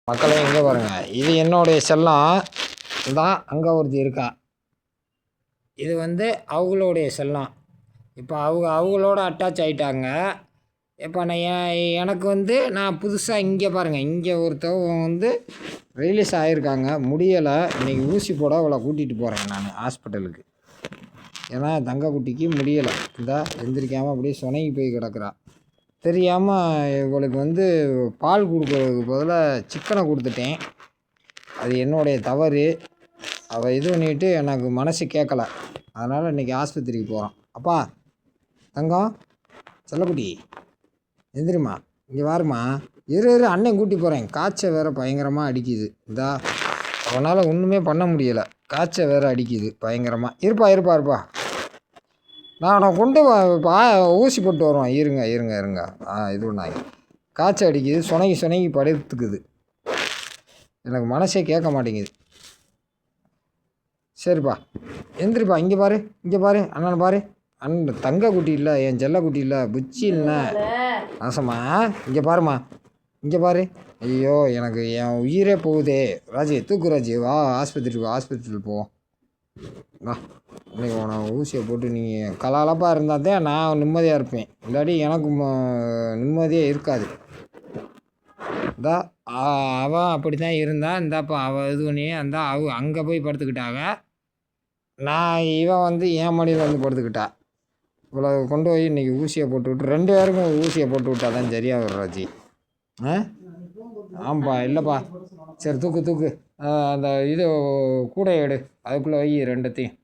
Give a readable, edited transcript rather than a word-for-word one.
மக்களே எங்கே பாருங்கள், இது என்னுடைய செல்லம் தான். அங்கே ஒருத்தி இருக்கா, இது வந்து அவங்களுடைய செல்லம். இப்போ அவங்களோட அட்டாச் ஆகிட்டாங்க. இப்போ நான் எனக்கு வந்து நான் புதுசாக இங்கே பாருங்கள், இங்கே ஒருத்தவங்க வந்து ரிலீஸ் ஆகியிருக்காங்க, முடியலை. இன்றைக்கி ஊசி போட அவளை கூட்டிகிட்டு போகிறேன் நான் ஹாஸ்பிட்டலுக்கு. ஏன்னா தங்கக்குட்டிக்கு முடியலை, இந்தா எந்திரிக்காமல் அப்படியே சுணங்கி போய் கிடக்குறா. தெரியாமல் இவளுக்கு வந்து பால் கொடுக்கறதுக்கு பதிலாக சிக்கனை கொடுத்துட்டேன். அது என்னுடைய தவறு. அவள் இது பண்ணிவிட்டு எனக்கு மனசு கேட்கல. அதனால் இன்றைக்கி ஆஸ்பத்திரிக்கு போகிறோம். அப்பா தங்கம், செல்லக்குட்டி எந்திரிம்மா, இங்கே வாருமா. இரு அண்ணன் கூட்டி போகிறேன். காய்ச்சல் வேறு பயங்கரமாக அடிக்குது. இந்தா அவனால் ஒன்றுமே பண்ண முடியலை, காய்ச்சல் வேறு அடிக்குது பயங்கரமாக. இருப்பா நான் கொண்டு ஊசி போட்டு வருவேன். இருங்க. இது ஒன்றாங்க, காய்ச்சல் அடிக்குது, சுணங்கி படுத்துக்குது. எனக்கு மனசே கேட்க மாட்டேங்குது. சரிப்பா எந்திரிப்பா. இங்கே பாரு அண்ணனை பாரு. அண்ணன் தங்க குட்டி இல்லை, என் செல்ல குட்டி இல்லை, புச்சி இல்லை ஆசமா. இங்கே பாருமா, இங்கே பாரு. ஐயோ எனக்கு என் உயிரே போகுதே. ராஜி தூக்கு, ராஜி வா ஹாஸ்பிட்டலுக்கு போவோம் வா. இன்றைக்கி உன ஊசியை போட்டு நீ கலாலப்பாக இருந்தால் தான் நான் நிம்மதியாக இருப்பேன். இல்லாட்டி எனக்கு நிம்மதியாக இருக்காது. இந்தா அவன் அப்படி தான் இருந்தான். இந்தாப்போ அவள் இது பண்ணி அந்த அங்கே போய் படுத்துக்கிட்டாங்க. இவன் வந்து என் மடியில் வந்து படுத்துக்கிட்டா. இவ்வளோ கொண்டு போய் இன்றைக்கி ஊசியை போட்டு விட்டு 2 பேருக்கும் ஊசியை போட்டு விட்டா தான் சரியாக வரும் ராஜி. ஆமாப்பா, இல்லைப்பா. சரி தூக்கு. அந்த இது கூட எடு, அதுக்குள்ளே வை 2த்தையும்.